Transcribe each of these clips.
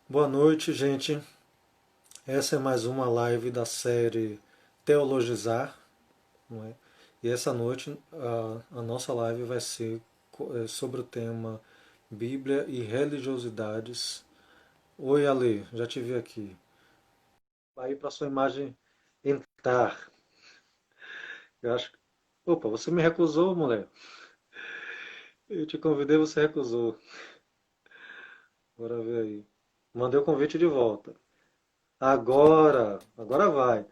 Boa noite, gente. Essa é mais uma live da série Teologizar, não é? E essa noite a nossa live vai ser sobre o tema Bíblia e religiosidades. Oi, Ale, já te vi aqui. Aí para sua imagem entrar. Eu acho. Opa, você me recusou, mulher. Eu te convidei, você recusou. Bora ver aí. Mandei o convite de volta. Agora vai.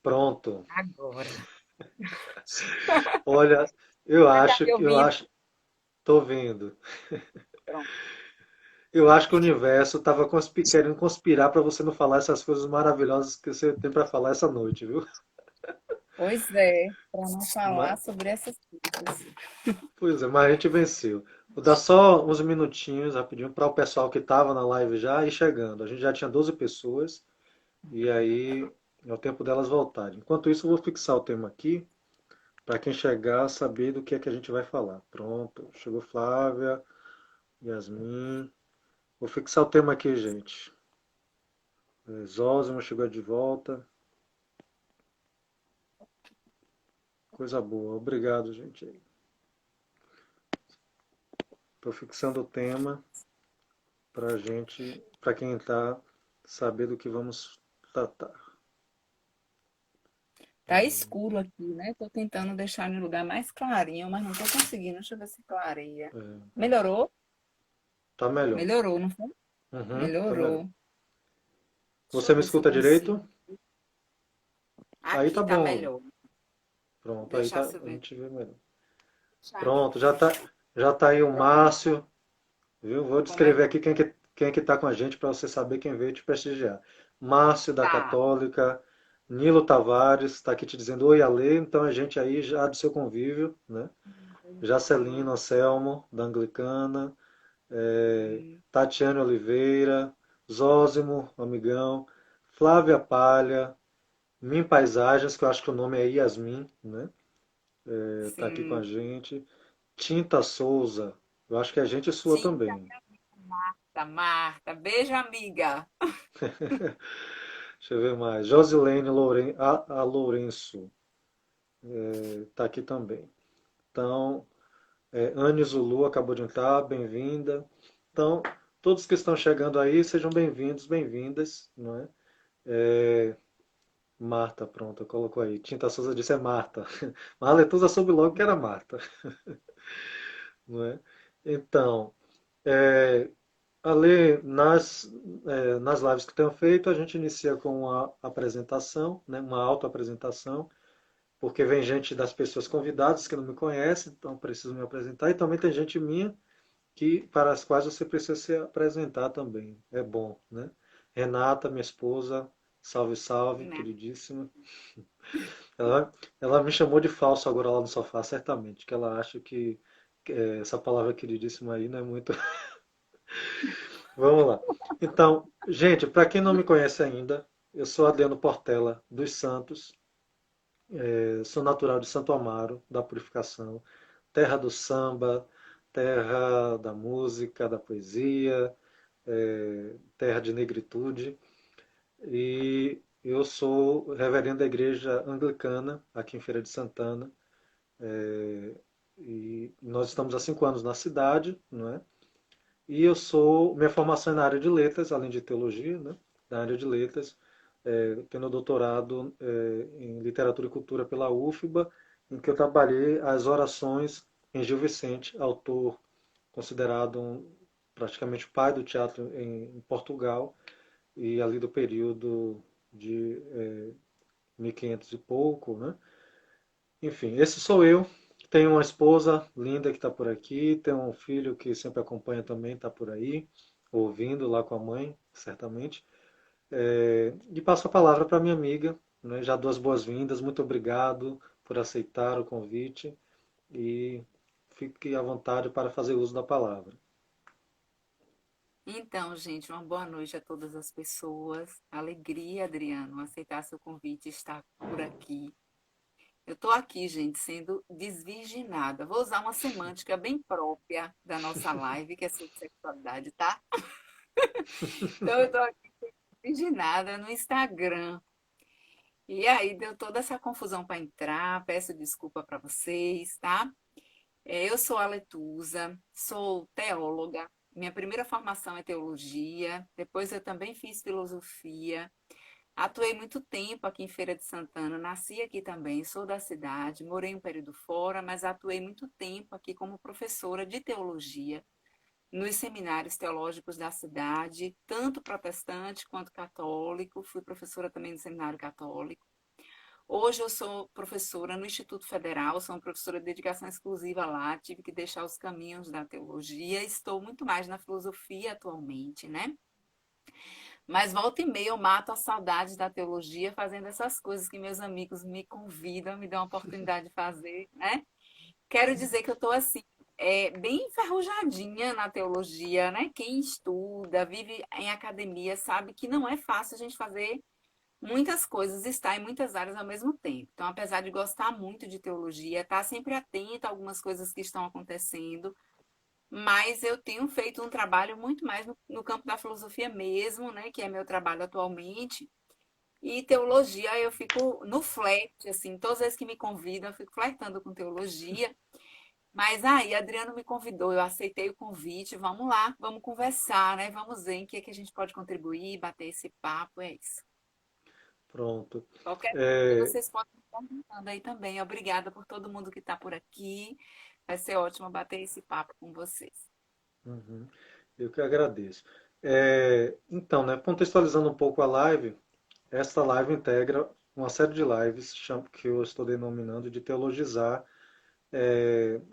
Pronto. Agora. Olha, Você tá me eu ouvindo? acho, tô vendo. Pronto. Eu acho que o universo estava querendo conspirar para você não falar essas coisas maravilhosas que você tem para falar essa noite, viu? Pois é, para não falar Mas, sobre essas coisas. pois é, mas a gente venceu. Vou dar só uns minutinhos rapidinho para o pessoal que estava na live já ir chegando. A gente já tinha 12 pessoas e aí é o tempo delas voltarem. Enquanto isso, eu vou fixar o tema aqui para quem chegar saber do que é que a gente vai falar. Pronto, chegou Flávia, Yasmin. Vou fixar o tema aqui, gente. Zózimo chegou de volta. Coisa boa. Obrigado, gente. Estou fixando o tema para gente, para quem está saber do que vamos tratar. Tá escuro aqui, né? Tô tentando deixar no lugar mais clarinho, mas não tô conseguindo. Deixa eu ver se clareia. É, Melhorou? tá melhor. Melhorou, não foi? Uhum, tá melhor. Melhorou. Deixa Você eu me ver se eu escuta direito? consigo. Aí tá Aqui tá bom. melhor. Pronto, aí Deixar tá, eu a ver. gente vê melhor. Deixar aqui. Pronto, já tá aí o Pronto. Márcio, viu? Vou Como é? descrever aqui quem é que tá com a gente para você saber quem veio te prestigiar. Márcio da Tá. Católica, Nilo Tavares está aqui te dizendo oi, Ale, então a gente aí já do seu convívio, né? Jacelino Anselmo, da Anglicana, Tatiane Oliveira, Zózimo, amigão, Flávia Palha, Min Paisagens, que eu acho que o nome é Yasmin, né? Tá aqui com a Sim. gente. Tinta Souza, eu acho que é gente sua Sim, também. Marta, Marta. Beijo, amiga. Deixa eu ver mais. Josilene a Lourenço, tá aqui também. Então, Anne Zulu acabou de entrar, bem-vinda. Então, todos que estão chegando aí, sejam bem-vindos, bem-vindas, não é? É, Marta, pronto, colocou aí. Tinta Souza disse é Marta. Mas a Letusa soube logo que era Marta, não é? Então, é, ali nas lives que tenho feito, a gente inicia com uma apresentação, né, uma autoapresentação, porque vem gente das pessoas convidadas que não me conhecem, então preciso me apresentar, e também tem gente minha para as quais você precisa se apresentar também. É bom, né? Renata, minha esposa, salve, salve, Né? queridíssima. Ela me chamou de falso agora lá no sofá, certamente, que ela acha que essa palavra queridíssima aí não é muito. Vamos lá. Então, gente, para quem não me conhece ainda, eu sou Adriano Portela dos Santos, sou natural de Santo Amaro, da Purificação, terra do samba, terra da música, da poesia, terra de negritude. E eu sou reverendo da igreja anglicana, aqui em Feira de Santana. E nós estamos há 5 anos na cidade, não é? E minha formação é na área de letras, além de teologia, né? Na área de letras, tendo doutorado em literatura e cultura pela UFBA, em que eu trabalhei as orações em Gil Vicente, autor considerado praticamente o pai do teatro em Portugal, e ali do período de 1500 e pouco, né? Enfim, esse sou eu. Tenho uma esposa linda que está por aqui, tenho um filho que sempre acompanha também, está por aí, ouvindo lá com a mãe, certamente. E passo a palavra para minha amiga, né? Já dou as boas-vindas, muito obrigado por aceitar o convite e fique à vontade para fazer uso da palavra. Então, gente, uma boa noite a todas as pessoas. Alegria, Adriano, aceitar seu convite e estar por aqui. Eu estou aqui, gente, sendo desvirginada. Vou usar uma semântica bem própria da nossa live, que é sobre sexualidade, tá? Então eu estou aqui indignada no Instagram. E aí deu toda essa confusão para entrar. Peço desculpa para vocês, tá? Eu sou a Letusa, sou teóloga. Minha primeira formação é teologia. Depois eu também fiz filosofia. Atuei muito tempo aqui em Feira de Santana, nasci aqui também, sou da cidade, morei um período fora, mas atuei muito tempo aqui como professora de teologia nos seminários teológicos da cidade, tanto protestante quanto católico. Fui professora também no seminário católico. Hoje eu sou professora no Instituto Federal, sou uma professora de dedicação exclusiva lá, tive que deixar os caminhos da teologia, estou muito mais na filosofia atualmente, né? Mas volta e meia eu mato a saudade da teologia fazendo essas coisas que meus amigos me convidam, me dão a oportunidade de fazer, né? Quero dizer que eu estou assim, bem enferrujadinha na teologia, né? Quem estuda, vive em academia, sabe que não é fácil a gente fazer muitas coisas, estar em muitas áreas ao mesmo tempo. Então, apesar de gostar muito de teologia, estar sempre atenta a algumas coisas que estão acontecendo, mas eu tenho feito um trabalho muito mais no campo da filosofia mesmo, né? Que é meu trabalho atualmente. E teologia, eu fico no flerte, assim, todas as vezes que me convidam, eu fico flertando com teologia. Mas aí, Adriano me convidou, eu aceitei o convite, vamos lá, vamos conversar, né? Vamos ver em que a gente pode contribuir, bater esse papo, é isso. Pronto. Qualquer coisa, É, vocês podem estar perguntando aí também. Obrigada por todo mundo que está por aqui. Vai ser ótimo bater esse papo com vocês. uhum, eu que agradeço. Então, né, contextualizando um pouco a live, esta live integra uma série de lives que eu estou denominando de teologizar.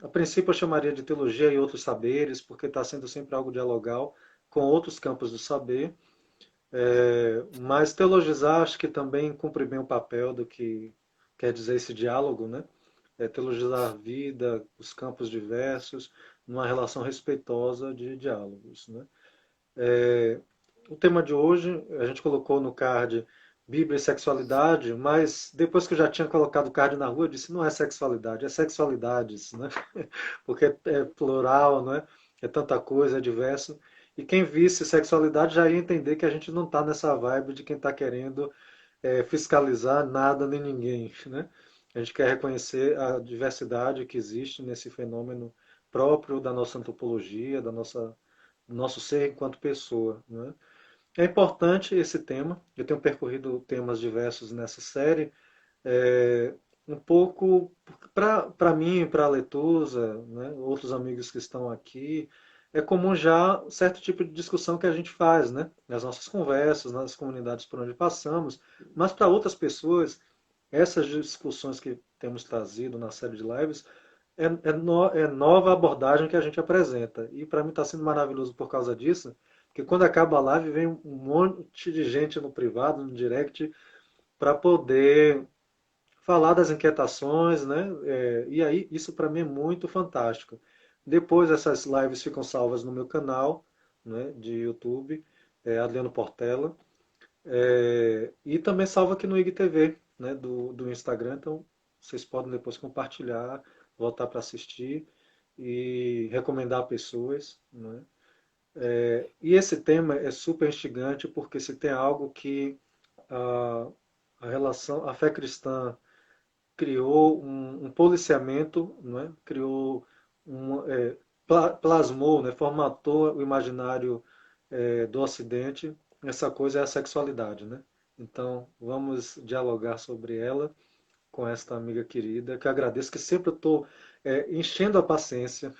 A princípio eu chamaria de teologia e outros saberes, porque está sendo sempre algo dialogal com outros campos do saber. Mas teologizar acho que também cumpre bem o papel do que quer dizer esse diálogo, né? Teologizar a vida, os campos diversos, numa relação respeitosa de diálogos, né? O tema de hoje, a gente colocou no card Bíblia e sexualidade, mas depois que eu já tinha colocado o card na rua, eu disse, não é sexualidade, é sexualidades, né? Porque é plural, né? É tanta coisa, é diverso. E quem visse sexualidade já ia entender que a gente não está nessa vibe de quem está querendo fiscalizar nada nem ninguém, né? A gente quer reconhecer a diversidade que existe nesse fenômeno próprio da nossa antropologia, do nosso ser enquanto pessoa, né? É importante esse tema. Eu tenho percorrido temas diversos nessa série. É, um pouco para mim, para a Letusa, né, outros amigos que estão aqui, é comum já certo tipo de discussão que a gente faz, né, nas nossas conversas, nas comunidades por onde passamos, mas para outras pessoas, essas discussões que temos trazido na série de lives é nova abordagem que a gente apresenta. E para mim está sendo maravilhoso por causa disso, porque quando acaba a live vem um monte de gente no privado, no direct, para poder falar das inquietações, né? E aí isso para mim é muito fantástico. Depois essas lives ficam salvas no meu canal, né, de YouTube, Adriano Portela, e também salva aqui no IGTV, né, do Instagram. Então vocês podem depois compartilhar, voltar para assistir e recomendar a pessoas, né? E esse tema é super instigante porque se tem algo que a, a relação, a fé cristã criou um policiamento, não é? Criou plasmou, né? Formatou o imaginário do Ocidente. Essa coisa é a sexualidade, né? Então vamos dialogar sobre ela com esta amiga querida, que eu agradeço, que sempre eu estou enchendo a paciência,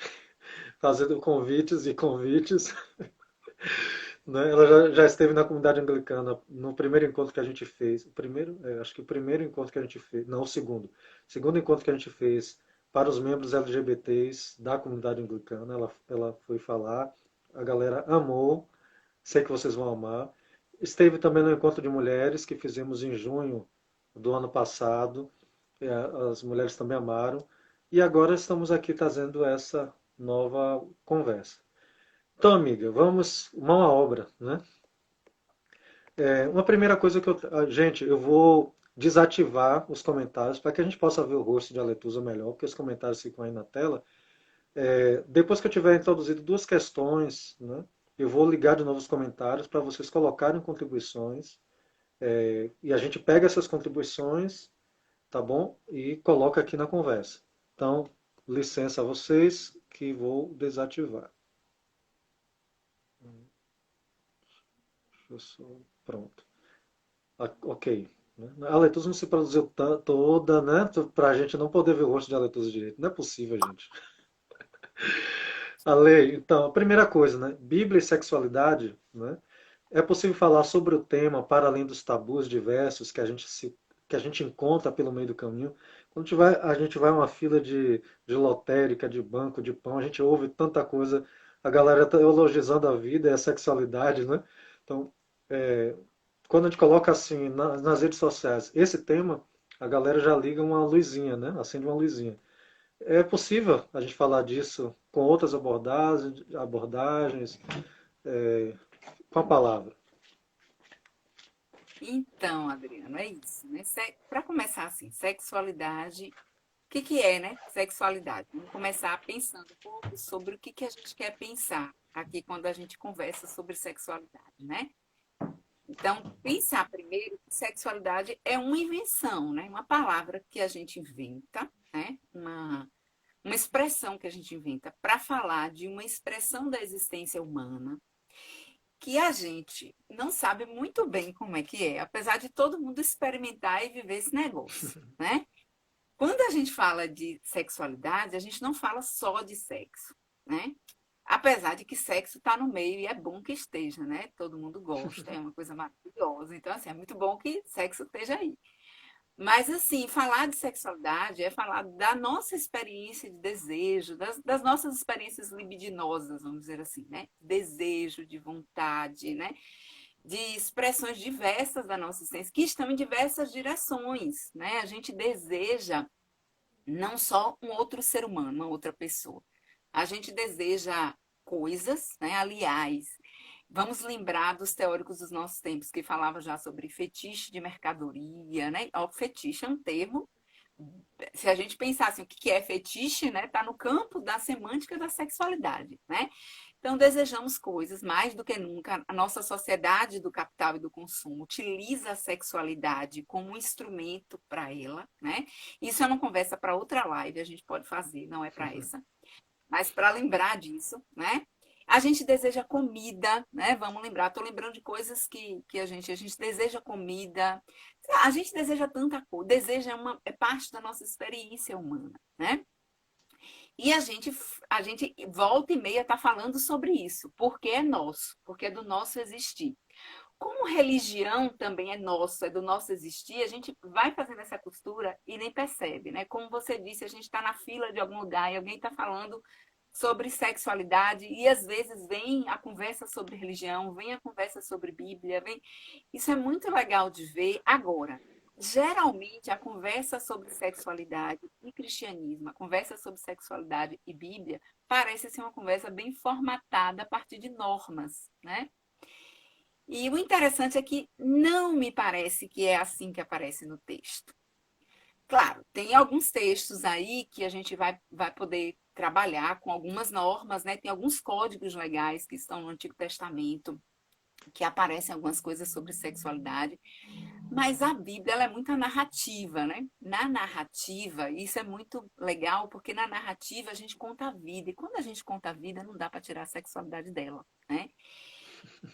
fazendo convites e convites. Né? Ela já esteve na comunidade anglicana no primeiro encontro que a gente fez. O primeiro, acho que o primeiro encontro que a gente fez, não, o segundo. O segundo encontro que a gente fez para os membros LGBTs da comunidade anglicana. Ela foi falar, a galera amou, sei que vocês vão amar. Esteve também no encontro de mulheres que fizemos em junho do ano passado. As mulheres também amaram. E agora estamos aqui trazendo essa nova conversa. Então, amiga, vamos mão à obra, né? Uma primeira coisa que gente, eu vou desativar os comentários para que a gente possa ver o rosto de Aletusa melhor, porque os comentários ficam aí na tela. Depois que eu tiver introduzido duas questões, né, Eu vou ligar de novo os comentários para vocês colocarem contribuições, e a gente pega essas contribuições, tá bom? E coloca aqui na conversa. Então, licença a vocês que vou desativar. Deixa eu só... Pronto. Ok. A Letusa não se produziu toda, né? Para a gente não poder ver o rosto de Aletusa direito. Não é possível, gente. A lei, então, a primeira coisa, né? Bíblia e sexualidade, né? É possível falar sobre o tema para além dos tabus diversos que a gente encontra pelo meio do caminho. Quando a gente vai a uma fila de lotérica, de banco, de pão, a gente ouve tanta coisa, a galera está elogiando a vida e a sexualidade, né? Então, é, quando a gente coloca assim nas redes sociais esse tema, a galera já liga uma luzinha, né? Acende uma luzinha. É possível a gente falar disso com outras abordagens com a palavra. Então, Adriano, é isso, né? Para começar assim, sexualidade, o que que é, né? Sexualidade. Vamos começar pensando um pouco sobre o que que a gente quer pensar aqui quando a gente conversa sobre sexualidade, né? Então, pensar primeiro que sexualidade é uma invenção, né? Uma palavra que a gente inventa, né? Uma expressão que a gente inventa para falar de uma expressão da existência humana que a gente não sabe muito bem como é que é, apesar de todo mundo experimentar e viver esse negócio, né? Quando a gente fala de sexualidade, a gente não fala só de sexo, né? Apesar de que sexo está no meio e é bom que esteja, né? Todo mundo gosta, é uma coisa maravilhosa. Então, assim, é muito bom que sexo esteja aí. Mas, assim, falar de sexualidade é falar da nossa experiência de desejo, das nossas experiências libidinosas, vamos dizer assim, né? Desejo, de vontade, né? De expressões diversas da nossa existência, que estão em diversas direções, né? A gente deseja não só um outro ser humano, uma outra pessoa. A gente deseja coisas, né? Aliás, vamos lembrar dos teóricos dos nossos tempos que falavam já sobre fetiche de mercadoria, né? O fetiche é um termo. Se a gente pensar assim, o que é fetiche, né? Está no campo da semântica da sexualidade, né? Então, desejamos coisas mais do que nunca. A nossa sociedade do capital e do consumo utiliza a sexualidade como um instrumento para ela, né? Isso é uma conversa para outra live, a gente pode fazer, não é para essa. Mas para lembrar disso, né? A gente deseja comida, né? Vamos lembrar, estou lembrando de coisas que a gente deseja comida, a gente deseja tanta coisa, deseja é parte da nossa experiência humana, né? E a gente volta e meia está falando sobre isso, porque é nosso, porque é do nosso existir. Como religião também é nosso, é do nosso existir, a gente vai fazendo essa costura e nem percebe, né? Como você disse, a gente está na fila de algum lugar e alguém está falando sobre sexualidade e às vezes vem a conversa sobre religião, vem a conversa sobre Bíblia, vem... Isso é muito legal de ver agora. Geralmente a conversa sobre sexualidade e cristianismo, a conversa sobre sexualidade e Bíblia parece ser uma conversa bem formatada a partir de normas, né? E o interessante é que não me parece que é assim que aparece no texto. Claro, tem alguns textos aí que a gente vai poder trabalhar com algumas normas, né? Tem alguns códigos legais que estão no Antigo Testamento, que aparecem algumas coisas sobre sexualidade, mas a Bíblia ela é muito narrativa, né? Na narrativa, isso é muito legal, porque na narrativa a gente conta a vida, e quando a gente conta a vida, não dá para tirar a sexualidade dela, né?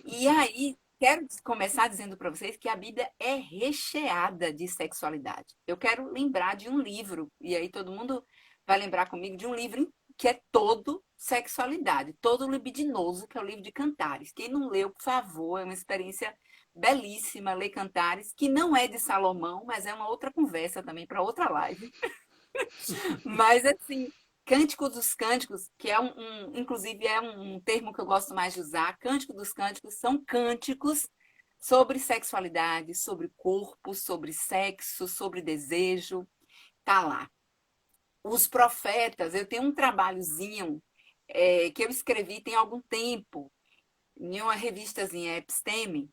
E aí, quero começar dizendo para vocês que a Bíblia é recheada de sexualidade. Eu quero lembrar de um livro, e aí todo mundo vai lembrar comigo de um livro que é todo sexualidade, todo libidinoso, que é o livro de Cantares. Quem não leu, por favor, é uma experiência belíssima ler Cantares, que não é de Salomão, mas é uma outra conversa também para outra live. Mas assim, Cântico dos Cânticos, que é inclusive é um termo que eu gosto mais de usar, Cântico dos Cânticos são cânticos sobre sexualidade, sobre corpo, sobre sexo, sobre desejo, tá lá. Os profetas, eu tenho um trabalhozinho que eu escrevi tem algum tempo, em uma revistazinha Episteme,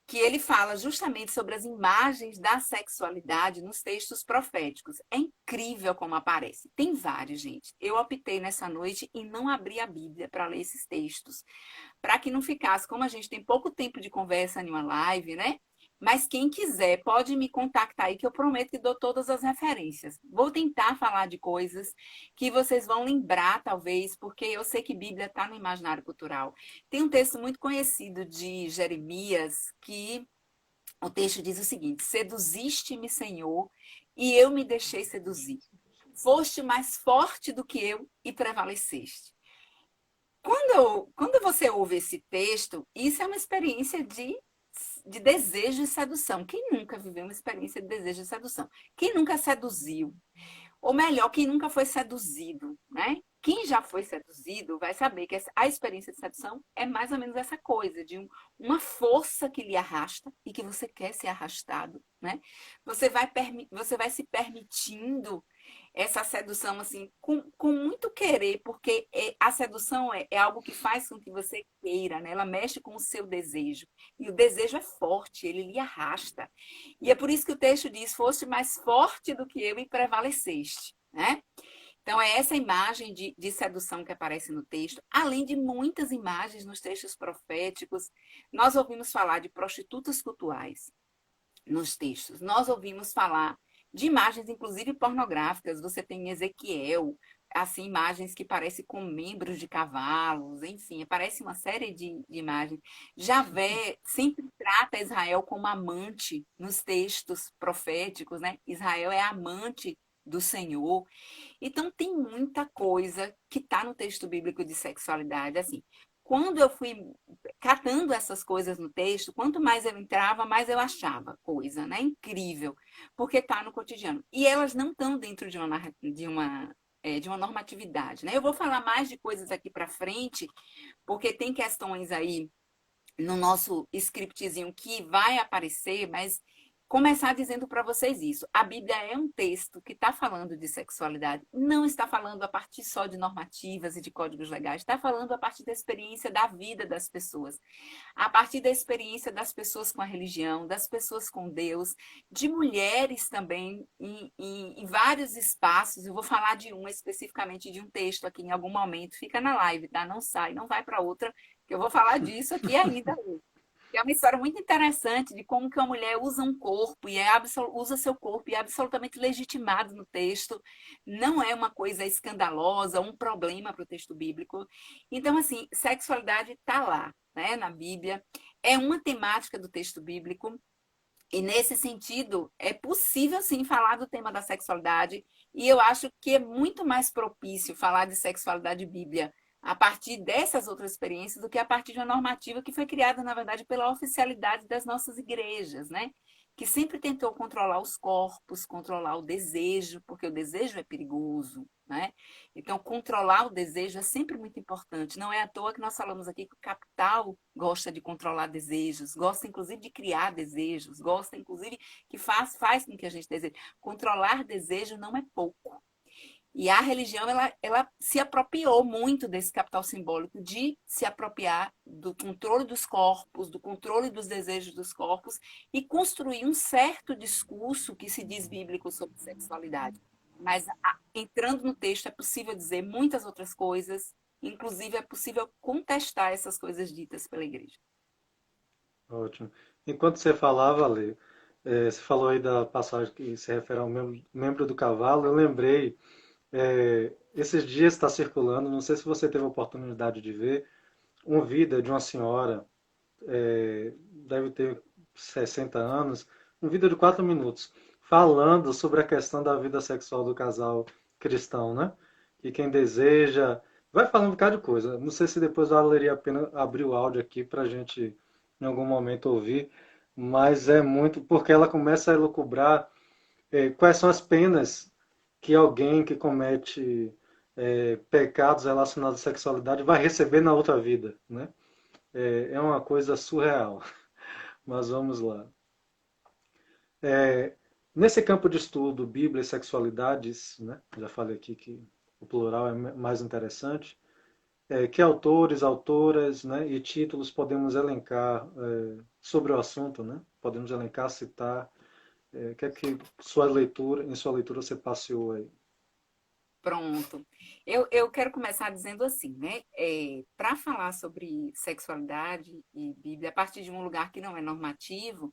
que ele fala justamente sobre as imagens da sexualidade nos textos proféticos. É incrível como aparece. Tem vários, gente. Eu optei nessa noite em não abrir a Bíblia para ler esses textos, para que não ficasse, como a gente tem pouco tempo de conversa em uma live, né? Mas quem quiser pode me contactar aí, que eu prometo que dou todas as referências. Vou tentar falar de coisas que vocês vão lembrar, talvez, porque eu sei que Bíblia está no imaginário cultural. Tem um texto muito conhecido de Jeremias, que o texto diz o seguinte: Seduziste-me, Senhor, e eu me deixei seduzir. Foste mais forte do que eu e prevaleceste. Quando você ouve esse texto, isso é uma experiência de desejo e sedução. Quem nunca viveu uma experiência de desejo e sedução? Quem nunca seduziu? Ou melhor, quem nunca foi seduzido, né? Quem já foi seduzido vai saber que a experiência de sedução é mais ou menos essa coisa, de uma força que lhe arrasta e que você quer ser arrastado, né? Você vai se permitindo essa sedução assim, com muito querer, porque a sedução é algo que faz com que você queira, né? Ela mexe com o seu desejo. E o desejo é forte, ele lhe arrasta. E é por isso que o texto diz: foste mais forte do que eu e prevaleceste, né? Então, é essa imagem de sedução que aparece no texto, além de muitas imagens nos textos proféticos. Nós ouvimos falar de prostitutas cultuais nos textos. Nós ouvimos falar de imagens, inclusive pornográficas. Você tem Ezequiel, assim, imagens que parecem com membros de cavalos, enfim, aparece uma série de imagens. Javé sempre trata Israel como amante nos textos proféticos, né? Israel é amante do Senhor. Então, tem muita coisa que está no texto bíblico de sexualidade, assim. Quando eu fui catando essas coisas no texto, quanto mais eu entrava, mais eu achava coisa, né? Incrível, porque está no cotidiano. E elas não estão dentro de uma normatividade, né? Eu vou falar mais de coisas aqui para frente, porque tem questões aí no nosso scriptzinho que vai aparecer, mas começar dizendo para vocês isso. A Bíblia é um texto que está falando de sexualidade, não está falando a partir só de normativas e de códigos legais, está falando a partir da experiência da vida das pessoas, a partir da experiência das pessoas com a religião, das pessoas com Deus, de mulheres também em vários espaços. Eu vou falar de uma especificamente de um texto aqui em algum momento, fica na live, tá? Não sai, não vai para outra, que eu vou falar disso aqui ainda hoje. É uma história muito interessante de como que uma mulher usa um corpo e usa seu corpo e é absolutamente legitimado no texto. Não é uma coisa escandalosa, um problema para o texto bíblico. Então, assim, sexualidade está lá, né, na Bíblia. É uma temática do texto bíblico. E nesse sentido, é possível sim falar do tema da sexualidade, e eu acho que é muito mais propício falar de sexualidade bíblia a partir dessas outras experiências do que a partir de uma normativa que foi criada, na verdade, pela oficialidade das nossas igrejas, né? Que sempre tentou controlar os corpos, controlar o desejo, porque o desejo é perigoso, né? Então, controlar o desejo é sempre muito importante. Não é à toa que nós falamos aqui que o capital gosta de controlar desejos, gosta inclusive de criar desejos, gosta inclusive que faz com que a gente deseje. Controlar desejo não é pouco. E a religião, ela se apropriou muito desse capital simbólico de se apropriar do controle dos corpos, do controle dos desejos dos corpos e construir um certo discurso que se diz bíblico sobre sexualidade. Mas entrando no texto é possível dizer muitas outras coisas, inclusive é possível contestar essas coisas ditas pela igreja. Ótimo. Enquanto você falava, Lê, você falou aí da passagem que se refere ao membro do cavalo, eu lembrei, esses dias está circulando, não sei se você teve a oportunidade de ver, um vídeo de uma senhora, deve ter 60 anos, um vídeo de 4 minutos, falando sobre a questão da vida sexual do casal cristão, né? Que quem deseja. Vai falando um bocado de coisa. Não sei se depois valeria a pena abrir o áudio aqui para a gente, em algum momento, ouvir, mas é muito. Porque ela começa a elucubrar quais são as penas que alguém que comete pecados relacionados à sexualidade vai receber na outra vida, né? É uma coisa surreal. Mas vamos lá. É, Nesse campo de estudo, Bíblia e sexualidades, né? Já falei aqui que o plural é mais interessante. Que autores, autoras, né, e títulos podemos elencar sobre o assunto, né? Podemos elencar, citar. O que é que em sua leitura você passeou aí? Pronto. Eu quero começar dizendo assim, né? Para falar sobre sexualidade e Bíblia a partir de um lugar que não é normativo,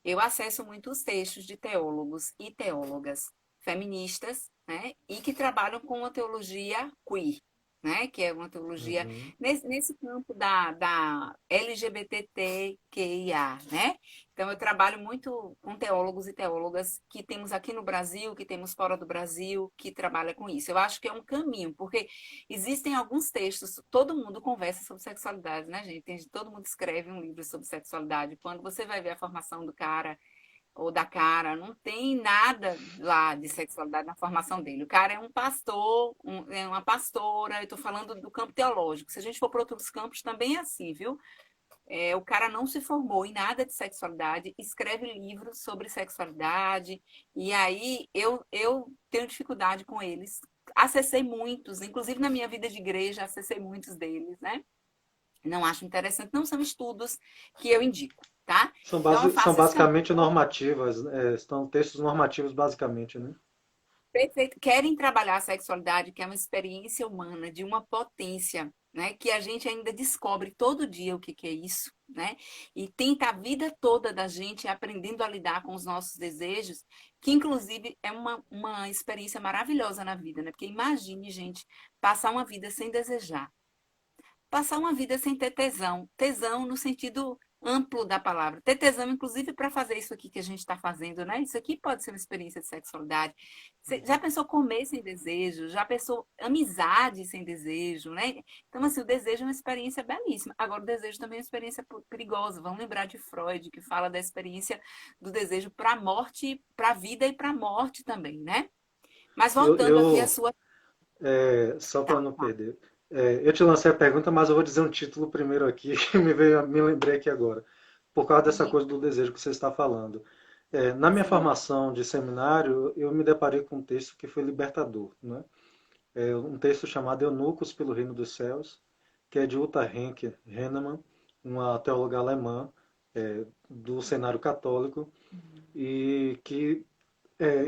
eu acesso muitos textos de teólogos e teólogas feministas, né? E que trabalham com a teologia queer, né? Que é uma teologia Uhum. nesse campo da LGBTQIA, né? Então, eu trabalho muito com teólogos e teólogas que temos aqui no Brasil, que temos fora do Brasil, que trabalham com isso. Eu acho que é um caminho, porque existem alguns textos, todo mundo conversa sobre sexualidade, né, gente? Todo mundo escreve um livro sobre sexualidade. Quando você vai ver a formação do cara ou da cara, não tem nada lá de sexualidade na formação dele. O cara é um pastor, é uma pastora, eu estou falando do campo teológico. Se a gente for para outros campos, também é assim, viu? O cara não se formou em nada de sexualidade, escreve livros sobre sexualidade, e aí eu tenho dificuldade com eles. Acessei muitos, inclusive na minha vida de igreja, acessei muitos deles, né? Não acho interessante, não são estudos que eu indico, tá? Então eu São faço esse caminho. basicamente normativas, são textos normativos basicamente, né? Perfeito. Querem trabalhar a sexualidade, que é uma experiência humana de uma potência, né? Que a gente ainda descobre todo dia o que que é isso, né? E tenta a vida toda da gente aprendendo a lidar com os nossos desejos, que inclusive é uma experiência maravilhosa na vida, né? Porque imagine, gente, passar uma vida sem desejar. Passar uma vida sem ter tesão. Tesão no sentido amplo da palavra. Ter tesão, inclusive, para fazer isso aqui que a gente está fazendo, né? Isso aqui pode ser uma experiência de sexualidade. Você já pensou comer sem desejo? Já pensou amizade sem desejo, né? Então, assim, o desejo é uma experiência belíssima. Agora, o desejo também é uma experiência perigosa. Vamos lembrar de Freud, que fala da experiência do desejo para a morte, para a vida e para a morte também, né? Mas Eu, voltando aqui à eu sua. só para Tá, não tá. perder, eu te lancei a pergunta, mas eu vou dizer um título primeiro aqui, que me lembrei aqui agora, por causa dessa Sim, coisa do desejo que você está falando. Na minha sim. formação de seminário, eu me deparei com um texto que foi libertador, né? Um texto chamado Eunucos pelo Reino dos Céus, que é de Uta Henke Hennemann, uma teóloga alemã do cenário católico, e que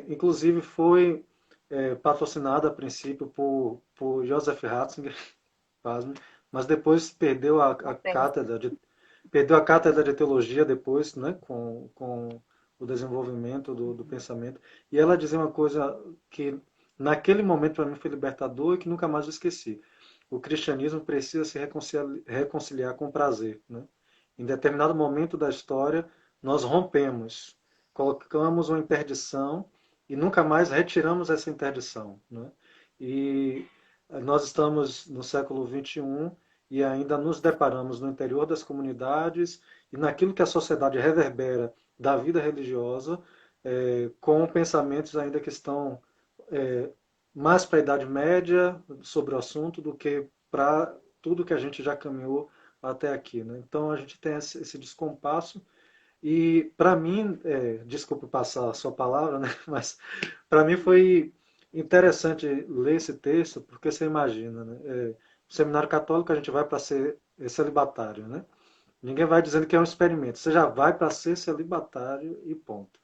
inclusive foi patrocinada a princípio por Joseph Ratzinger, pasme, mas depois perdeu a cátedra de teologia depois, né, com o desenvolvimento do pensamento. E ela dizia uma coisa que naquele momento para mim foi libertador e que nunca mais eu esqueci. O cristianismo precisa se reconciliar com o prazer, né? Em determinado momento da história, nós rompemos, colocamos uma interdição e nunca mais retiramos essa interdição, né? E nós estamos no século XXI e ainda nos deparamos no interior das comunidades e naquilo que a sociedade reverbera da vida religiosa, com pensamentos ainda que estão é, mais para a Idade Média sobre o assunto do que para tudo que a gente já caminhou até aqui, né? Então a gente tem esse descompasso e para mim, desculpe passar a sua palavra, né? Mas para mim foi interessante ler esse texto porque você imagina, né? No seminário católico a gente vai para ser celibatário, né? Ninguém vai dizendo que é um experimento, você já vai para ser celibatário e ponto.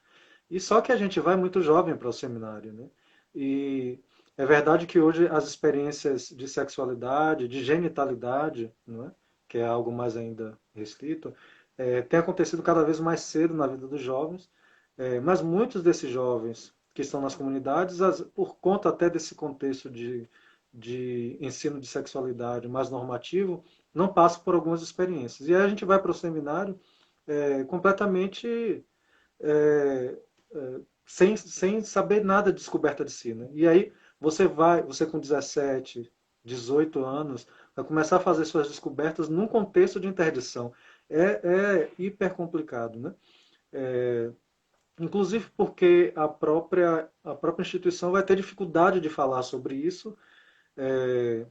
E só que a gente vai muito jovem para o seminário, né? E é verdade que hoje as experiências de sexualidade, de genitalidade, não é? Que é algo mais ainda restrito, tem acontecido cada vez mais cedo na vida dos jovens, mas muitos desses jovens que estão nas comunidades, por conta até desse contexto de ensino de sexualidade mais normativo, não passam por algumas experiências. E aí a gente vai para o seminário completamente é, sem saber nada de descoberta de si, né? E aí você com 17, 18 anos, vai começar a fazer suas descobertas num contexto de interdição. É hiper complicado, né? É, inclusive porque a própria instituição vai ter dificuldade de falar sobre isso. É,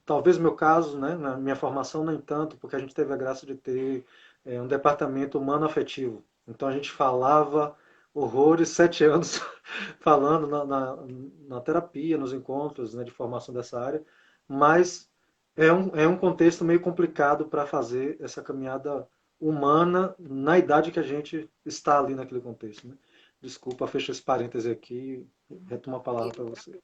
talvez no meu caso, né, na minha formação, nem tanto, porque a gente teve a graça de ter um departamento humano-afetivo. Então a gente falava horrores, 7 anos falando na terapia, nos encontros, né, de formação dessa área, mas É um contexto meio complicado para fazer essa caminhada humana na idade que a gente está ali naquele contexto, né? Desculpa, fecha esse parêntese aqui e retomo a palavra E para você.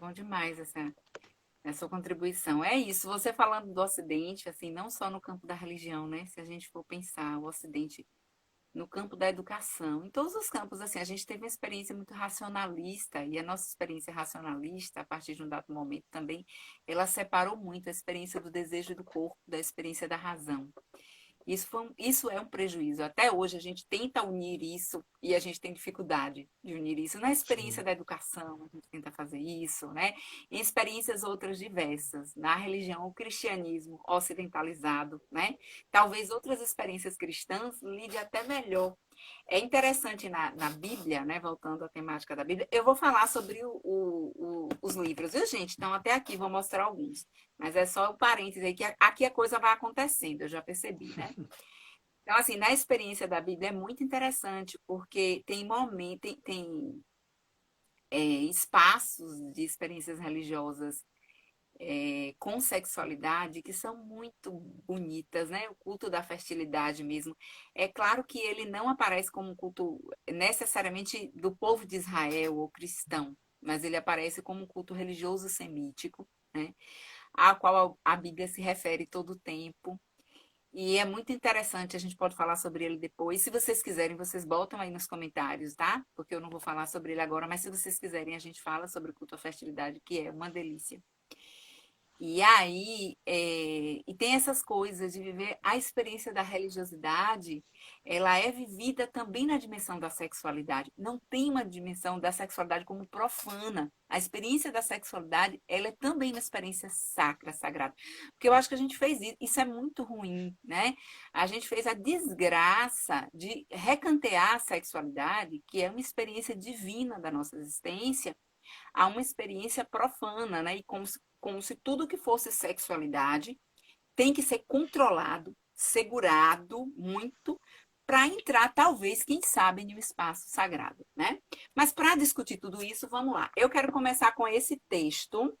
bom demais essa contribuição. É isso, você falando do Ocidente, assim, não só no campo da religião, né? Se a gente for pensar o Ocidente no campo da educação, em todos os campos, assim, a gente teve uma experiência muito racionalista, e a nossa experiência racionalista, a partir de um dado momento também, ela separou muito a experiência do desejo do corpo da experiência da razão. Isso é um prejuízo. Até hoje a gente tenta unir isso e a gente tem dificuldade de unir isso. Na experiência Sim. da educação, a gente tenta fazer isso, né? Em experiências outras diversas. Na religião, o cristianismo ocidentalizado, né? Talvez outras experiências cristãs lide até melhor. É interessante na Bíblia, né? Voltando à temática da Bíblia, eu vou falar sobre os livros, viu, gente? Então, até aqui vou mostrar alguns. Mas é só o parênteses aí, que aqui a coisa vai acontecendo, eu já percebi, né? Então, assim, na experiência da Bíblia é muito interessante, porque tem momentos, espaços de experiências religiosas com sexualidade que são muito bonitas, né? O culto da fertilidade mesmo. É claro que ele não aparece como um culto necessariamente do povo de Israel ou cristão, mas ele aparece como um culto religioso semítico, né? A qual a Bíblia se refere todo o tempo. E é muito interessante, a gente pode falar sobre ele depois. Se vocês quiserem, vocês botam aí nos comentários, tá? Porque eu não vou falar sobre ele agora, mas se vocês quiserem, a gente fala sobre o culto à fertilidade, que é uma delícia. E aí, e tem essas coisas de viver a experiência da religiosidade, ela é vivida também na dimensão da sexualidade. Não tem uma dimensão da sexualidade como profana. A experiência da sexualidade, ela é também uma experiência sacra, sagrada. Porque eu acho que a gente fez isso, isso é muito ruim, né? A gente fez a desgraça de recantear a sexualidade, que é uma experiência divina da nossa existência, a uma experiência profana, né? E como se tudo que fosse sexualidade tem que ser controlado, segurado muito, para entrar, talvez, quem sabe, em um espaço sagrado, né? Mas para discutir tudo isso, vamos lá. Eu quero começar com esse texto.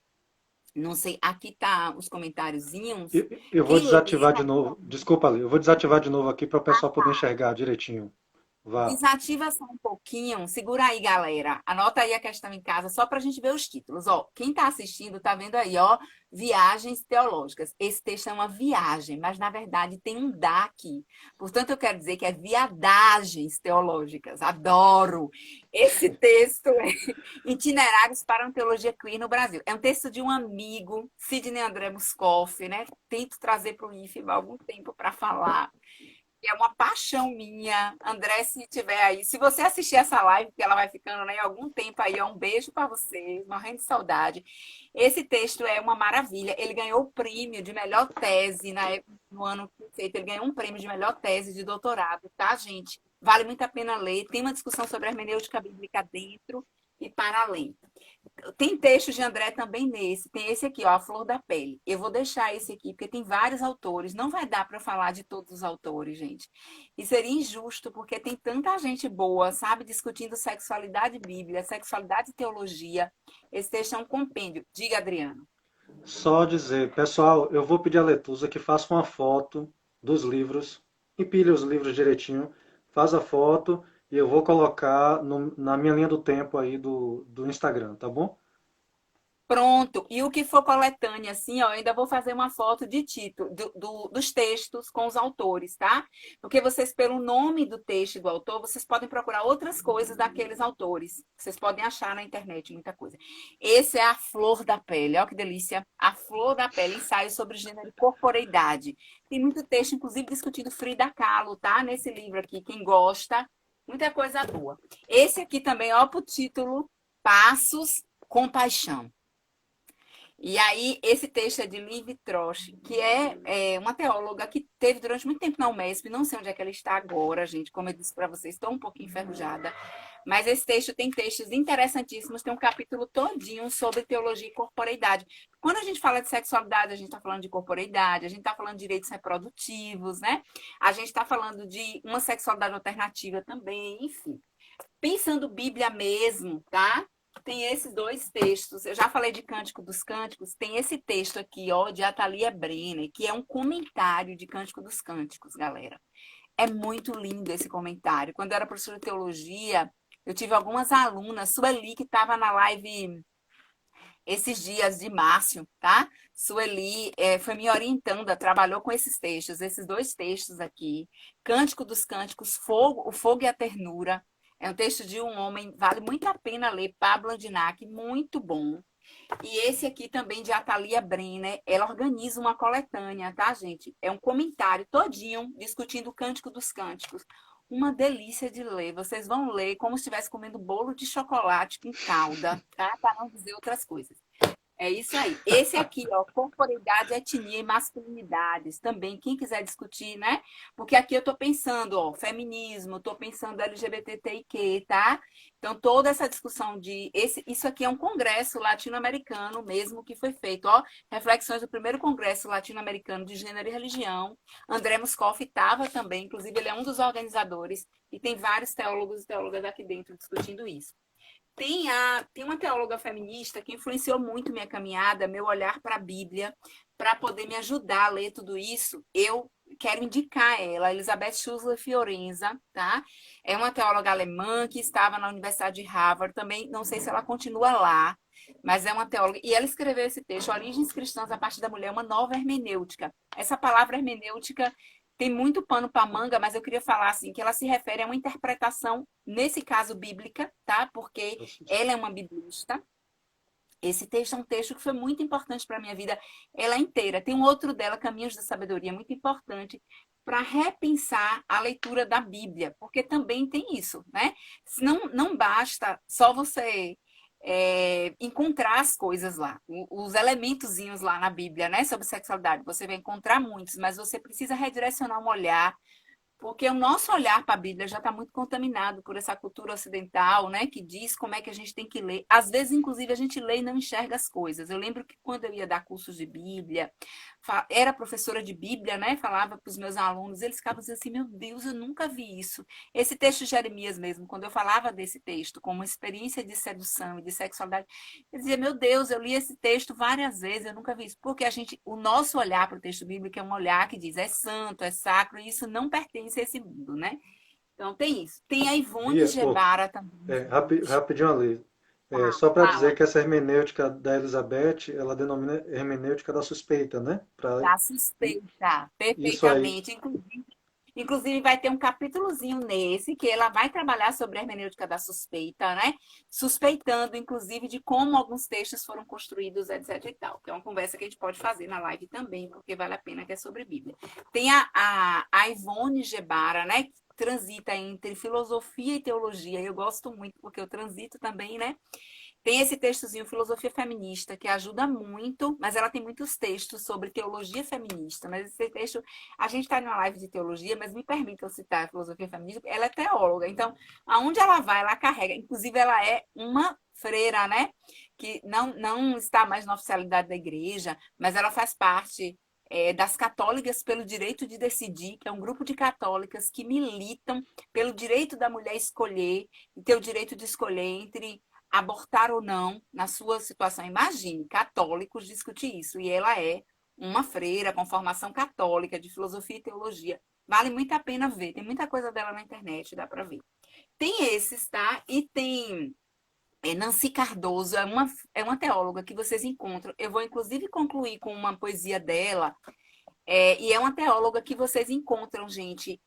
Não sei, aqui tá os comentáriozinhos. Eu vou Quem lê, desativar de novo. Desculpa, Ali, eu vou desativar de novo aqui para o pessoal poder enxergar direitinho. Vá. desativa só um pouquinho. Segura aí, galera. Anota aí a questão em casa, só para a gente ver os títulos. Ó, quem está assistindo está vendo aí, ó, viagens teológicas. Esse texto é uma viagem, mas na verdade tem um dá aqui. Portanto, eu quero dizer que é viadagens teológicas. Adoro. Esse texto é Itinerários para uma Teologia Queer no Brasil. É um texto de um amigo, Sidney André Muscoff, né? Tento trazer para o IFBA há algum tempo para falar. É uma paixão minha. André, se tiver aí, se você assistir essa live, que ela vai ficando, né, em algum tempo aí, ó, um beijo para você, morrendo de saudade. Esse texto é uma maravilha. Ele ganhou o prêmio de melhor tese no ano que foi feito. Ele ganhou um prêmio de melhor tese de doutorado, tá, gente? Vale muito a pena ler. Tem uma discussão sobre a hermenêutica bíblica dentro e para além. Tem textos de André também nesse. Tem esse aqui, ó, A Flor da Pele. Eu vou deixar esse aqui, porque tem vários autores. Não vai dar para falar de todos os autores, gente. E seria injusto, porque tem tanta gente boa, sabe, discutindo sexualidade e Bíblia, sexualidade e teologia. Esse texto é um compêndio. Diga, Adriano. Só dizer, pessoal, eu vou pedir a Letusa que faça uma foto dos livros, empilhe os livros direitinho, faz a foto e eu vou colocar na minha linha do tempo aí do Instagram, tá bom? Pronto. E o que for coletânea, assim, ó, eu ainda vou fazer uma foto de título dos textos com os autores, tá? Porque vocês, pelo nome do texto e do autor, vocês podem procurar outras coisas daqueles autores. Vocês podem achar na internet muita coisa. Esse é A Flor da Pele. Olha que delícia. A Flor da Pele, ensaio sobre gênero e corporeidade. Tem muito texto, inclusive, discutindo Frida Kahlo, tá? Nesse livro aqui, quem gosta. Muita coisa boa. Esse aqui também, ó, pro título, Passos com Paixão. E aí, esse texto é de Liv Troche, que é uma teóloga que teve durante muito tempo na Unesp, não sei onde é que ela está agora, gente, como eu disse para vocês, estou um pouquinho enferrujada, mas esse texto tem textos interessantíssimos, tem um capítulo todinho sobre teologia e corporeidade. Quando a gente fala de sexualidade, a gente está falando de corporeidade, a gente está falando de direitos reprodutivos, né? A gente está falando de uma sexualidade alternativa também, enfim. Pensando Bíblia mesmo, tá? tem esses dois textos. Eu já falei de Cântico dos Cânticos, tem esse texto aqui, ó, de Athalia Brenner, que é um comentário de Cântico dos Cânticos, galera. É muito lindo esse comentário. Quando eu era professora de teologia, eu tive algumas alunas, Sueli, que estava na live esses dias de Márcio, tá? Sueli foi me orientando, trabalhou com esses dois textos aqui. Cântico dos Cânticos, Fogo, o Fogo e a Ternura. É um texto de um homem, vale muito a pena ler, Pablo Andinac, muito bom. E esse aqui também de Athalia Brenner, ela organiza uma coletânea, tá, gente? É um comentário todinho discutindo o Cântico dos Cânticos. Uma delícia de ler. Vocês vão ler como se estivesse comendo bolo de chocolate com calda, tá? Para não dizer outras coisas. É isso aí. Esse aqui, ó, corporeidade, etnia e masculinidades. Também, quem quiser discutir, né? Porque aqui eu estou pensando, ó, feminismo, estou pensando LGBTIQ, tá? Então, toda essa discussão isso aqui é um congresso latino-americano mesmo que foi feito, ó. Reflexões do primeiro congresso latino-americano de gênero e religião. André Moscoff estava também, inclusive ele é um dos organizadores, e tem vários teólogos e teólogas aqui dentro discutindo isso. Tem uma teóloga feminista que influenciou muito minha caminhada, meu olhar para a Bíblia, para poder me ajudar a ler tudo isso. Eu quero indicar ela, Elizabeth Schussler Fiorenza, tá? É uma teóloga alemã que estava na Universidade de Harvard, também não sei se ela continua lá, mas é uma teóloga. E ela escreveu esse texto, Origens Cristãs a partir da Mulher, uma nova hermenêutica. Essa palavra hermenêutica tem muito pano para manga, mas eu queria falar assim que ela se refere a uma interpretação, nesse caso bíblica, tá? Porque ela é uma biblista. Esse texto é um texto que foi muito importante para a minha vida, ela inteira. Tem um outro dela, Caminhos da Sabedoria, muito importante para repensar a leitura da Bíblia, porque também tem isso, né? Não basta só você encontrar as coisas lá, os elementozinhos lá na Bíblia, né, sobre sexualidade. Você vai encontrar muitos, mas você precisa redirecionar um olhar porque o nosso olhar para a Bíblia já está muito contaminado por essa cultura ocidental, né, que diz como é que a gente tem que ler. Às vezes, inclusive, a gente lê e não enxerga as coisas. Eu lembro que quando eu ia dar cursos de Bíblia, era professora de Bíblia, né, falava para os meus alunos, eles ficavam dizendo assim, meu Deus, eu nunca vi isso. Esse texto de Jeremias mesmo, quando eu falava desse texto como experiência de sedução e de sexualidade, eu dizia, meu Deus, eu li esse texto várias vezes, eu nunca vi isso. Porque o nosso olhar para o texto bíblico é um olhar que diz, é santo, é sacro, e isso não pertence a esse mundo, né? Então tem isso. Tem a Ivone Bia, Gebara também. rapidinho ali. Tá, Só para dizer fala. que essa hermenêutica da Elizabeth, ela denomina hermenêutica da suspeita, né? Da suspeita, Isso aí. perfeitamente. Inclusive, vai ter um capítulozinho nesse que ela vai trabalhar sobre a hermenêutica da suspeita, né? Suspeitando, inclusive, de como alguns textos foram construídos, etc. e tal. Que é uma conversa que a gente pode fazer na live também, porque vale a pena, que é sobre Bíblia. Tem a Ivone Gebara, né? Que transita entre filosofia e teologia. Eu gosto muito, porque eu transito também, né? Tem esse textozinho, Filosofia Feminista, que ajuda muito, mas ela tem muitos textos sobre teologia feminista. Mas esse texto, a gente está numa live de teologia, mas me permitam citar a filosofia feminista, porque ela é teóloga. Então, aonde ela vai, ela carrega. Inclusive, ela é uma freira, né? Que não está mais na oficialidade da igreja, mas ela faz parte das Católicas pelo Direito de Decidir, que é um grupo de católicas que militam pelo direito da mulher escolher e ter o direito de escolher entre abortar ou não na sua situação. Imagine, católicos discutir isso. E ela é uma freira com formação católica de filosofia e teologia. Vale muito a pena ver. Tem muita coisa dela na internet, dá para ver. Tem esses, tá? E tem Nancy Cardoso, é uma teóloga que vocês encontram. Eu vou, inclusive, concluir com uma poesia dela. E é uma teóloga que vocês encontram, gente,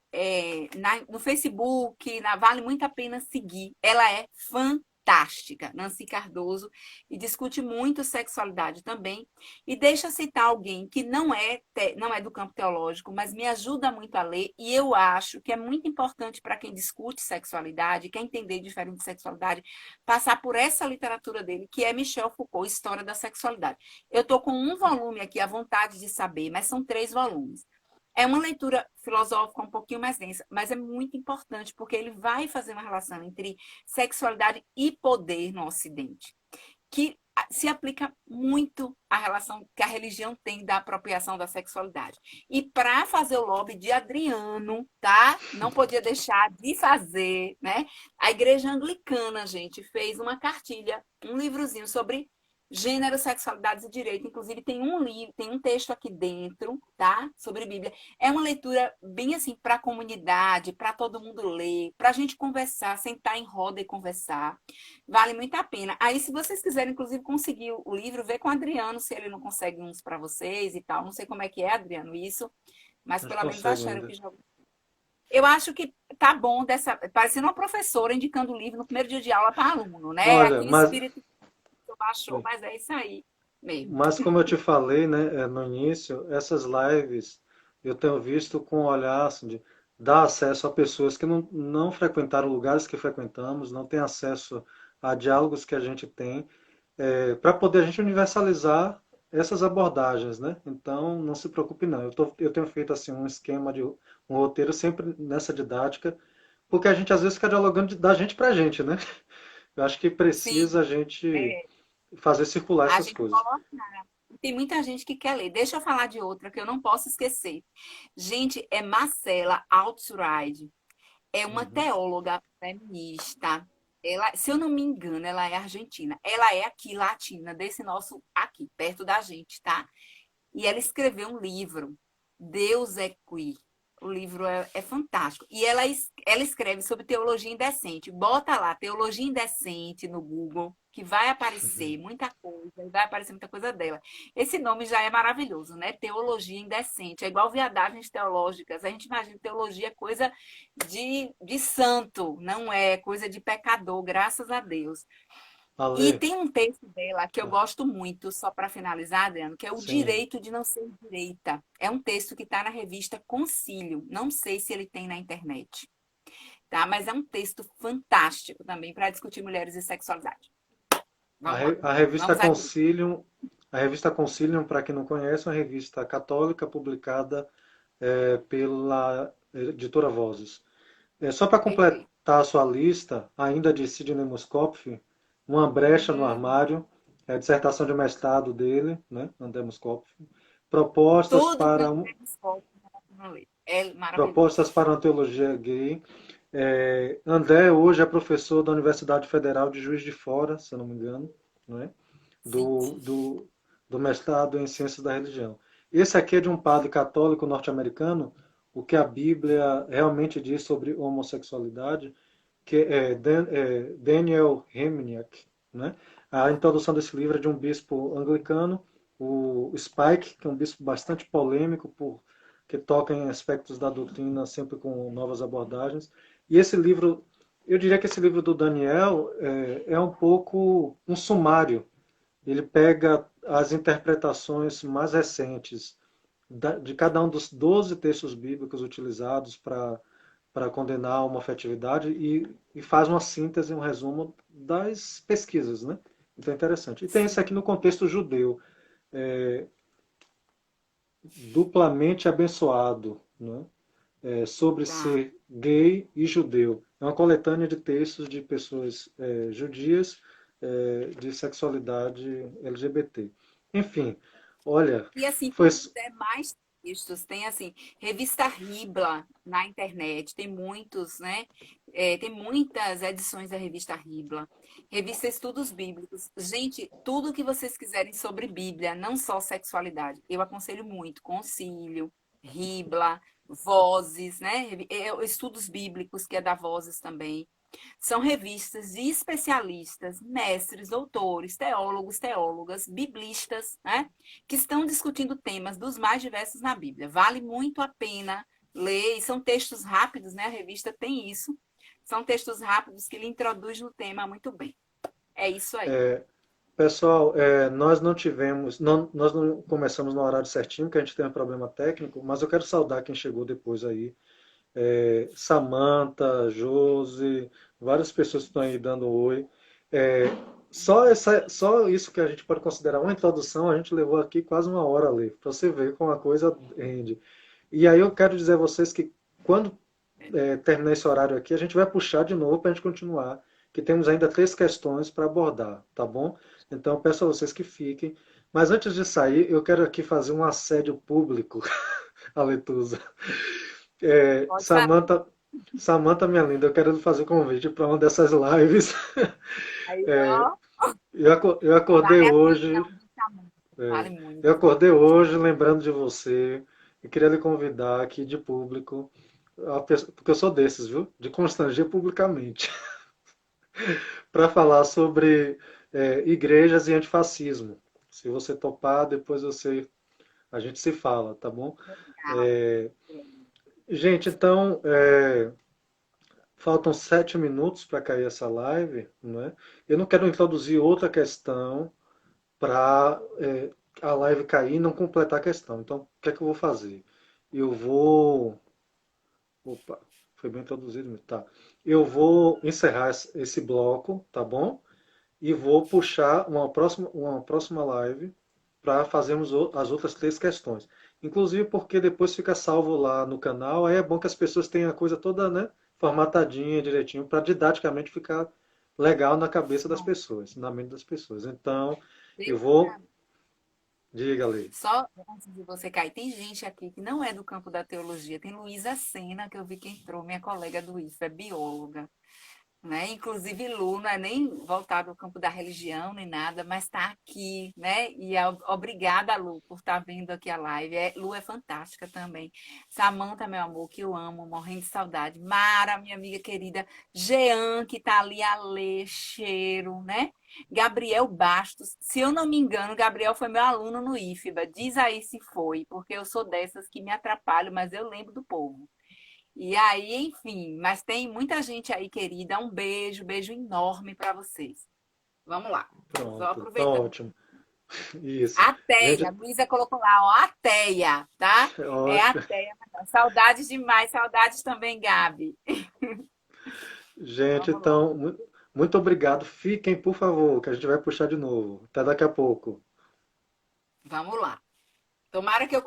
no Facebook, vale muito a pena seguir. Ela é fantástica, Nancy Cardoso, e discute muito sexualidade também. E deixa eu citar alguém que não é do campo teológico, mas me ajuda muito a ler, e eu acho que é muito importante para quem discute sexualidade, quer entender diferente de sexualidade, passar por essa literatura dele, que é Michel Foucault, História da Sexualidade. Eu estou com um volume aqui, à vontade de saber, mas são 3 volumes. É uma leitura filosófica um pouquinho mais densa, mas é muito importante, porque ele vai fazer uma relação entre sexualidade e poder no Ocidente, que se aplica muito à relação que a religião tem da apropriação da sexualidade. E para fazer o lobby de Adriano, tá? Não podia deixar de fazer, né? A Igreja Anglicana, gente, fez uma cartilha, um livrozinho sobre gênero, sexualidades e direito. Inclusive tem um livro, tem um texto aqui dentro, tá? Sobre Bíblia. É uma leitura bem assim para a comunidade, para todo mundo ler, para a gente conversar, sentar em roda e conversar. Vale muito a pena. Aí, se vocês quiserem, inclusive, conseguir o livro, vê com o Adriano se ele não consegue uns para vocês e tal. Não sei como é que é, Adriano, isso, mas A gente pelo menos consegue acharam ainda. que já. Eu acho que tá bom dessa. Parecendo uma professora indicando o livro no primeiro dia de aula para aluno, né? Olha, Aquele espírito que eu baixou, mas é isso aí mesmo. mas como eu te falei, né, no início, essas lives eu tenho visto com o olhar assim, de dar acesso a pessoas que não frequentaram lugares que frequentamos, não têm acesso a diálogos que a gente tem, para poder a gente universalizar essas abordagens, né? Então, não se preocupe não. Eu tenho feito assim um esquema de um roteiro sempre nessa didática, porque a gente às vezes fica dialogando da gente para a gente, né? Eu acho que Sim, precisa a gente é, fazer circular a essas gente coisas. coloca. Tem muita gente que quer ler. Deixa eu falar de outra que eu não posso esquecer. Gente, é Marcela Altshurid. É uma Uhum. teóloga feminista. Ela, se eu não me engano, ela é argentina. Ela é aqui latina, desse nosso aqui, perto da gente, tá? E ela escreveu um livro, Deus é Qui. O livro é fantástico. E ela escreve sobre teologia indecente. Bota lá, teologia indecente no Google, que vai aparecer muita coisa, e vai aparecer muita coisa dela. Esse nome já é maravilhoso, né? Teologia indecente. É igual viadagens teológicas. A gente imagina que teologia é coisa de santo, não é coisa de pecador, graças a Deus. E Ale, tem um texto dela que eu gosto muito, só para finalizar, Adriano, que é O sim. Direito de Não Ser Direita. É um texto que está na revista Concílio. Não sei se ele tem na internet, tá? Mas é um texto fantástico também para discutir mulheres e sexualidade. A, Vamos lá. a revista Vamos aqui. Concilium, a revista Concilium, para quem não conhece, é uma revista católica publicada pela editora Vozes. Só para Perfeito. completar a sua lista, ainda de Sidney Moscoff, Uma Brecha no Hum, Armário, é a dissertação de mestrado dele, né, André Moscoff. Propostas tudo que para, eu um- descobre não ler. É propostas maravilhoso. para uma teologia gay. André hoje é professor da Universidade Federal de Juiz de Fora, se eu não me engano, não é? Sim. do mestrado em Ciências da Religião. Esse aqui é de um padre católico norte-americano, o que a Bíblia realmente diz sobre homossexualidade, que Daniel Remniak, né? A introdução desse livro é de um bispo anglicano, o Spike, que é um bispo bastante polêmico, que toca em aspectos da doutrina sempre com novas abordagens. E esse livro, eu diria que esse livro do Daniel é um pouco um sumário. Ele pega as interpretações mais recentes de cada um dos 12 textos bíblicos utilizados para condenar a homoafetividade e faz uma síntese, um resumo das pesquisas, né? Então é interessante. E tem isso aqui Sim. no contexto judeu, é, duplamente abençoado, né? Sobre Tá. ser gay e judeu. É uma coletânea de textos de pessoas judias de sexualidade LGBT. Enfim, olha, E assim, foi. quem quiser mais textos, tem assim, revista Ribla na internet, tem muitos, né? Tem muitas edições da revista Ribla, revista Estudos Bíblicos. Gente, tudo que vocês quiserem sobre Bíblia, não só sexualidade, eu aconselho muito, Concílio, Ribla, Vozes, né? Estudos Bíblicos, que é da Vozes também. São revistas de especialistas, mestres, doutores, teólogos, teólogas, biblistas, né? Que estão discutindo temas dos mais diversos na Bíblia. Vale muito a pena ler, e são textos rápidos, né? A revista tem isso. São textos rápidos que lhe introduz no tema muito bem. É isso aí. Pessoal, nós não tivemos, nós não começamos no horário certinho, que a gente tem um problema técnico, mas eu quero saudar quem chegou depois aí. Samantha, Josi, várias pessoas que estão aí dando oi. É, só isso que a gente pode considerar uma introdução, a gente levou aqui quase uma hora a ler, para você ver como a coisa rende. E aí eu quero dizer a vocês que quando terminar esse horário aqui, a gente vai puxar de novo para a gente continuar, que temos ainda 3 questões para abordar, tá bom? Então, eu peço a vocês que fiquem. Mas antes de sair, eu quero aqui fazer um assédio público à Letusa. Pode fazer. Samantha, Samantha, minha linda, eu quero lhe fazer um convite para uma dessas lives. Aí, É, ó, eu acordei vale a hoje, atenção de chamar. é, Vale eu muito. acordei hoje lembrando de você. E queria lhe convidar aqui de público, porque eu sou desses, viu? De constranger publicamente, para falar sobre igrejas e antifascismo. Se você topar, depois a gente se fala, tá bom? Legal. É, gente, então, faltam 7 minutos para cair essa live, não é? Eu não quero introduzir outra questão para a live cair e não completar a questão. Então, o que é que eu vou fazer? Eu vou. Opa, foi bem introduzido, tá? Eu vou encerrar esse bloco, tá bom? E vou puxar uma próxima live para fazermos as outras 3 questões. Inclusive porque depois fica salvo lá no canal, aí é bom que as pessoas tenham a coisa toda, né, formatadinha, direitinho, para didaticamente ficar legal na cabeça das pessoas, na mente das pessoas. Então, eu Deixa vou. Diga ali. só antes de você cair, tem gente aqui que não é do campo da teologia. Tem Luísa Sena, que eu vi que entrou, minha colega do IFE, é bióloga. Né? Inclusive, Lu não é nem voltado ao campo da religião nem nada, mas está aqui, né? E obrigada, Lu, por estar vindo aqui a live. Lu é fantástica também. Samanta, meu amor, que eu amo, morrendo de saudade. Mara, minha amiga querida. Jean, que está ali, Alê, Cheiro, né? Gabriel Bastos. Se eu não me engano, Gabriel foi meu aluno no IFBA. Diz aí se foi, porque eu sou dessas que me atrapalho, mas eu lembro do povo. E aí, enfim, mas tem muita gente aí, querida. Um beijo, beijo enorme para vocês. Vamos lá. Só Pronto, tá aproveitando. ótimo. Isso. Ateia, a Gente, Luísa colocou lá, ó, Ateia, tá? É ótimo. Ateia. Saudades demais, saudades também, Gabi. Gente, Vamos lá. então, muito obrigado. Fiquem, por favor, que a gente vai puxar de novo. Até daqui a pouco. Vamos lá. Tomara que eu